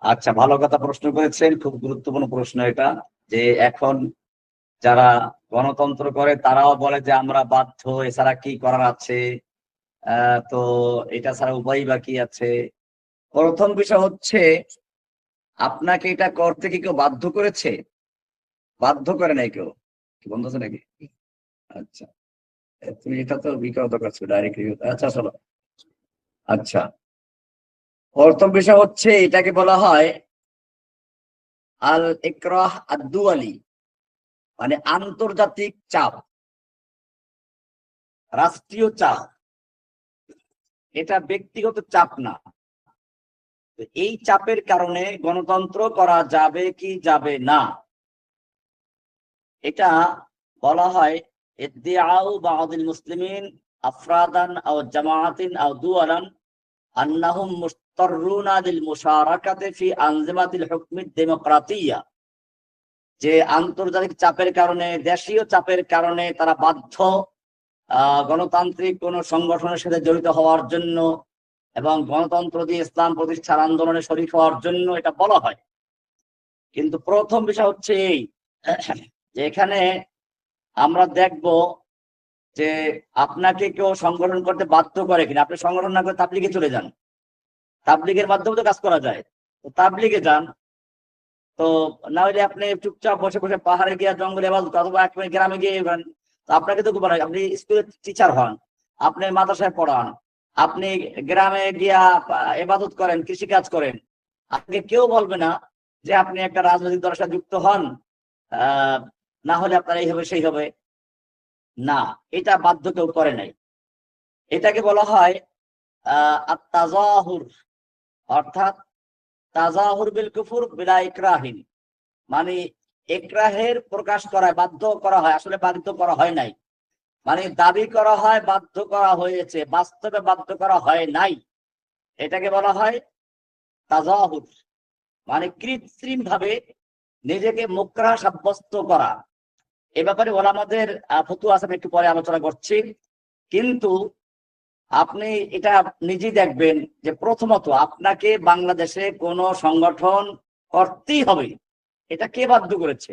আচ্ছা, ভালো কথা প্রশ্ন করেছেন, খুব গুরুত্বপূর্ণ প্রশ্ন এটা। যে এখন যারা গণতন্ত্র করে তারাও বলে যে আমরা বাধ্য, এছাড়া কি করার আছে। তো এটা ছাড়া উপায় বা কি আছে? প্রথম বিষয় হচ্ছে, আপনাকে এটা করতে কি কেউ বাধ্য করেছে? বাধ্য করে নাই কেউ। কি বন্ধ আছে নাকি? আচ্ছা, তুমি এটা তো বিকাশ করছো ডাইরেক্ট। আচ্ছা চলো। আচ্ছা, প্রথম বিষয় হচ্ছে এটাকে বলা হয় আল ইকরাহ আদ-দুয়ালি, মানে আন্তর্জাতিক চাপ, রাষ্ট্রীয় চাপ। এটা ব্যক্তিগত চাপ না। তো এই চাপের কারণে গণতন্ত্র করা যাবে কি যাবে না, এটা বলা হয় ইদ্দিআউ বা'দিল মুসলিমিন আফরাদান আও জামাআতিন আও দুওয়ালান আন্নাহুম মুস্তাররুনা লিল মুশারাকাতি ফি আনজিমাতিল হুকমিদ ডেমোক্রাতিয়া। যে আন্তর্জাতিক চাপের কারণে, দেশীয় চাপের কারণে তারা বাধ্য গণতান্ত্রিক কোন সংগঠনের সাথে জড়িত হওয়ার জন্য এবং গণতন্ত্র দিয়ে ইসলাম প্রতিষ্ঠার আন্দোলনে শরীক হওয়ার জন্য, এটা বলা হয়। কিন্তু প্রথম বিষয় হচ্ছে এই, যে এখানে আমরা দেখব যে আপনাকে কেউ সংগঠন করতে বাধ্য করে কিনা। আপনি সংগঠন না করে তাবলিগে চলে যান, তাবলিগের মাধ্যমে তো কাজ করা যায়, তো তাবলিগে যান। তো না হলে আপনি চুপচাপ বসে বসে পাহাড়ে গিয়ে জঙ্গলে অথবা একেবারে গ্রামে গিয়ে, তো আপনাকে তো আপনি স্কুলের টিচার হন, আপনি মাদ্রাসায় পড়ান, আপনি গ্রামে গিয়া ইবাদত করেন, কৃষি কাজ করেন, আপনাকে কেউ বলবে না যে আপনি একটা রাজনৈতিক দলের সাথে যুক্ত হন, না হলে আপনার এই হবে সেই হবে। না, এটা বাধ্য কেউ করে নাই। এটাকে বলা হয় আত-তাযাহুর, অর্থাৎ তাযাহুর বিল কুফর বিলা ইকরাহিন, মানে ইকরাহের প্রকাশ করা, বাধ্য করা হয়, আসলে বাধ্য করা হয় নাই। মানে দাবি করা হয় বাধ্য করা হয়েছে, বাস্তবে বাধ্য করা হয় নাই। এটাকে বলা হয় তাযাহুর, মানে কৃত্রিম ভাবে নিজেকে মুকরাহ সাব্যস্ত করা। এ ব্যাপারে ওলামাদের ফতোয়া আছে, আমি একটু পরে আলোচনা করছি। কিন্তু আপনি এটা নিজেই দেখবেন যে প্রথমত আপনাকে বাংলাদেশে কোনো সংগঠন করতেই হবে, এটা কে বাধ্য করেছে?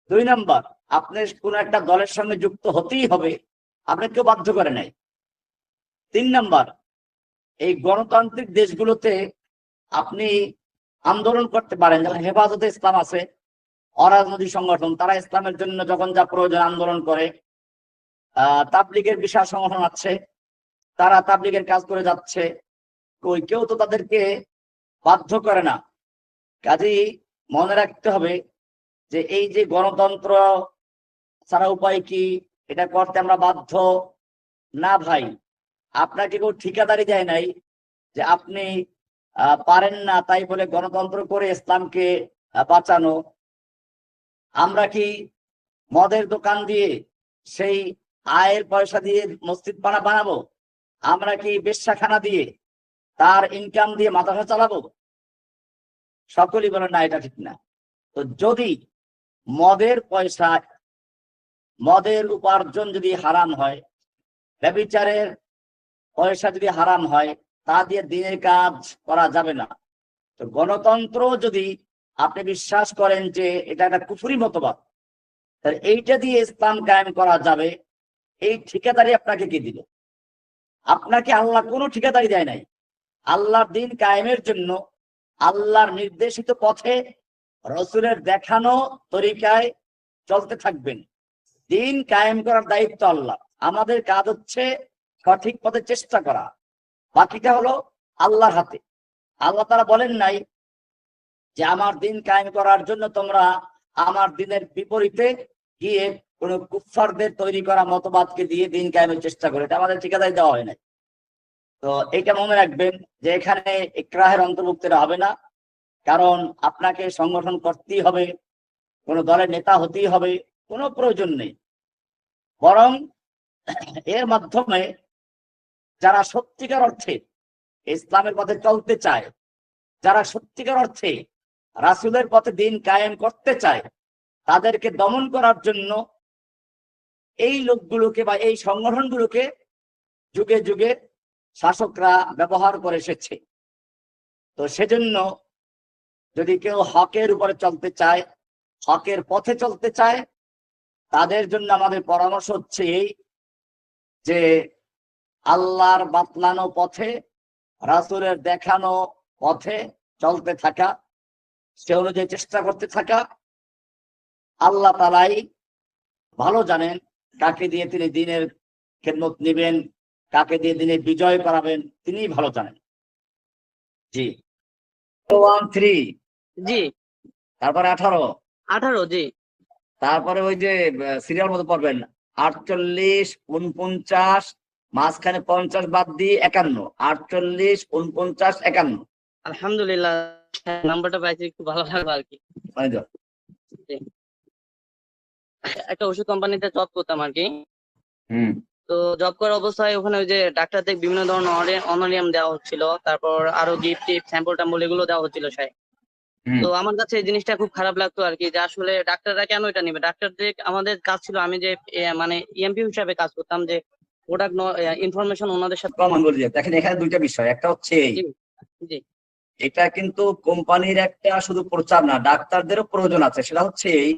2 নাম্বার, আপনি কোন একটা দলের সঙ্গে যুক্ত হতেই হবে, আপনাকে কেউ বাধ্য করে নাই। 3 নাম্বার, এই গণতান্ত্রিক দেশগুলোতে আপনি আন্দোলন করতে পারেন, যেমন হেফাজতে ইসলাম আছে, অরাজনৈতিক সংগঠন, তারা ইসলামের জন্য যখন যা প্রয়োজন আন্দোলন করে। তাবলিগের বিশাল সংগঠন আছে, তারা তাবলিগের কাজ করে যাচ্ছে, কেউ তো তাদেরকে বাধ্য করে না। কাজেই মনে রাখতে হবে যে এই যে গণতন্ত্র ছাড়া উপায় কি, এটা করতে আমরা বাধ্য না ভাই। আপনাকে কেউ ঠিকাদারি দেয় নাই যে আপনি পারেন না তাই বলে গণতন্ত্র করে ইসলামকে বাঁচানো। আমরা কি মদের দোকান দিয়ে সেই আয়ের পয়সা দিয়ে মসজিদ বানাবো? আমরা কি বেশ্যাখানা দিয়ে, তার ইনকাম দিয়ে মাদ্রাসা চালাবো? সকলেই বলেন না, এটা ঠিক না। তো যদি মদের পয়সা, মদের উপার্জন যদি হারাম হয়, ব্যভিচারের পয়সা যদি হারাম হয়, তা দিয়ে দিনের কাজ করা যাবে না। তো গণতন্ত্র যদি আপনি বিশ্বাস করেন যে এটা একটা কুফরি মতবাদ, তাহলে এইটা দিয়ে ইসলাম কায়েম করা যাবে, এই ঠিকাদারি আপনাকে কি দিল? আপনাকে আল্লাহ কোনো ঠিকাদারি দেয় নাই। আল্লাহর দিন কায়েমের জন্য আল্লাহর নির্দেশিত পথে, রসুলের দেখানো তরিকায় চলতে থাকবেন। দিন কায়েম করার দায়িত্ব আল্লাহ, আমাদের কাজ হচ্ছে সঠিক পথে চেষ্টা করা, বাকিটা হলো আল্লাহর হাতে। আল্লাহ তাআলা বলেন নাই যে আমার দিন কায়েম করার জন্য তোমরা আমার দিনের বিপরীতে গিয়ে কোন কুফফারদের তৈরি করা মতবাদকে দিয়ে দিন কায়েমের চেষ্টা করে, এটা আমাদের ঠিকাদারি দেওয়া হয় নাই। তো এইটা মনে রাখবেন যে এখানে ইকরাহের অন্তর্ভুক্ত হবে না, কারণ আপনাকে সংগঠন করতেই হবে, কোন দলের নেতা হতেই হবে, কোনো প্রয়োজন নেই। বরং এর মাধ্যমে যারা সত্যিকার অর্থে ইসলামের পথে চলতে চায়, যারা সত্যিকার অর্থে রাসূলের পথে দিন কায়েম করতে চায়, তাদেরকে দমন করার জন্য এই লোকগুলোকে বা এই সংগঠনগুলোকে যুগে যুগে শাসকরা ব্যবহার করে এসেছে। তো সেজন্য যদি কেউ হকের উপরে চলতে চায়, হকের পথে চলতে চায়, তাদের জন্য আমাদের পরামর্শ হচ্ছে এই যে আল্লাহর বাতলানো পথে, রাসূলের দেখানো পথে চলতে থাকা, সে অনুযায়ী চেষ্টা করতে থাকা। আল্লাহ তাআলাই ভালো জানেন কাকে দিয়ে তিনি দ্বীনের খেদমত নিবেন, কাকে দিয়ে দিনের বিজয় করাবেন, তিনি ভালো জানেন। জি 13, জি তারপরে 18, 18 জি তারপরে ওই যে সিরিয়াল মতো পড়বেন 48, 49, মাঝখানে 50 বাদ দিয়ে 51, 48, 49, 51। আলহামদুলিল্লাহ, নাম্বারটা পাইছি, একটু ভালো লাগলো আর কি। এই যে, জি। একটা ওষুধ কোম্পানিতে জব করতাম আর কি। তো জব করার অবস্থায় ওখানে ওই যে ডাক্তারদের বিভিন্ন ধরনের অনারিয়াম দেওয়া হচ্ছিল, তারপর আরো গিফট টিপ স্যাম্পল ট্যাম্পল এগুলো দেওয়া হচ্ছিল সাহেব। তো আমার কাছে এই জিনিসটা খুব খারাপ লাগতো আর কি, যে আসলে ডাক্তাররা কেন এটা নিবে। ডাক্তারদের আমাদের কাজ ছিল, আমি যে মানে ইএমপি হিসাবে কাজ করতাম, যে প্রোডাক্ট ইনফরমেশন ওনাদের সাথে। দেখেন এখানে দুইটা বিষয়, একটা হচ্ছে এই, জি জি এটা কিন্তু কোম্পানির একটা শুধু প্রচার না, ডাক্তারদেরও প্রয়োজন আছে। সেটা হচ্ছে এই,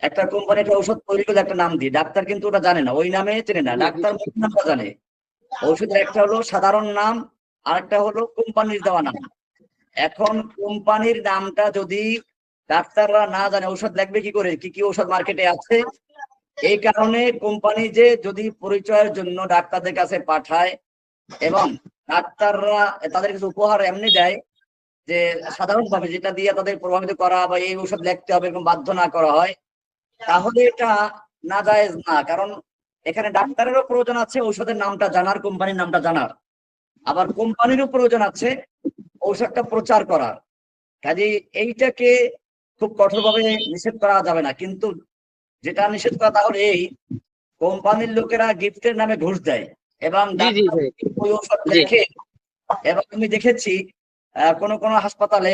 একটা কোম্পানি একটা ঔষধ তৈরি করে একটা নাম দিয়ে, ডাক্তার কিন্তু ওটা জানে না, ওই নামে চেনে না। ডাক্তার নামটা জানে, ঔষধের একটা হলো সাধারণ নাম, আর একটা হলো কোম্পানির দেওয়া নাম। এখন কোম্পানির নামটা যদি ডাক্তাররা না জানে, ঔষধ লিখবে কি করে, কি কি ঔষধ মার্কেটে আছে। এই কারণে কোম্পানি যে যদি পরিচয়ের জন্য ডাক্তারদের কাছে পাঠায়, এবং ডাক্তাররা তাদের কিছু উপহার এমনি দেয় যে সাধারণভাবে যেটা দিয়ে তাদের প্রভাবিত করা বা এই ঔষধ লিখতে হবে এরকম বাধ্য না করা হয়, তাহলে এটা নাজায়েজ না। কারণ এখানে ডাক্তারেরও প্রয়োজন আছে ঔষধের নামটা জানার, কোম্পানির নামটা জানার, আবার কোম্পানিরও প্রয়োজন আছে ঔষধটা প্রচার করার। কাজে এইটাকে খুব কঠোরভাবে নিষেধ করা যাবে না, কিন্তু যেটা নিষেধ করা তাহলে এই, কোম্পানির লোকেরা গিফটের নামে ঘুষ দেয় এবং ওই ঔষধ লেখে। এবং আমি দেখেছি কোন কোন হাসপাতালে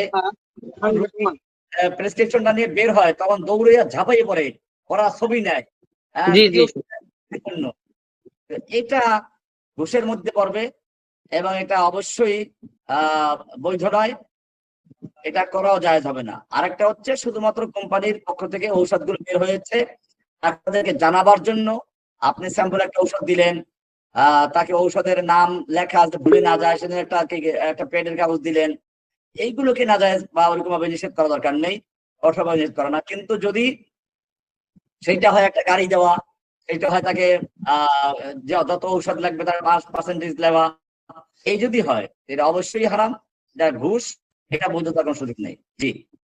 প্রেসক্রিপশনটা নিয়ে বের হয়, তখন দৌড়ে ঝাঁপাইয়ে পড়ে, ওরা ছবি নেয়। এটা ঘুষের মধ্যে পড়বে এবং এটা অবশ্যই বৈধ নয়, এটা করাও জায়েজ হবে না। আরেকটা হচ্ছে শুধুমাত্র কোম্পানির পক্ষ থেকে ঔষধগুলো বের হয়েছে আপনাদেরকে জানাবার জন্য। আপনি স্যাম্পল একটা ঔষধ দিলেন, তাকে ঔষধের নাম লেখা আছে ভুলে না যায় সেজন্য একটা পেডের কাগজ দিলেন, এইগুলোকে না যায় বা ওরকম ভাবে নিষেধ করা দরকার নেই, কঠোরভাবে নিষেধ করা না। কিন্তু যদি সেইটা হয় একটা গাড়ি দেওয়া, সেইটা হয় তাকে যত ঔষধ লাগবে তার 5% দেওয়া, এই যদি হয় এটা অবশ্যই হারাম, এটা ঘুষ, এটা বৈধতার কোনো সুযোগ নেই। জি।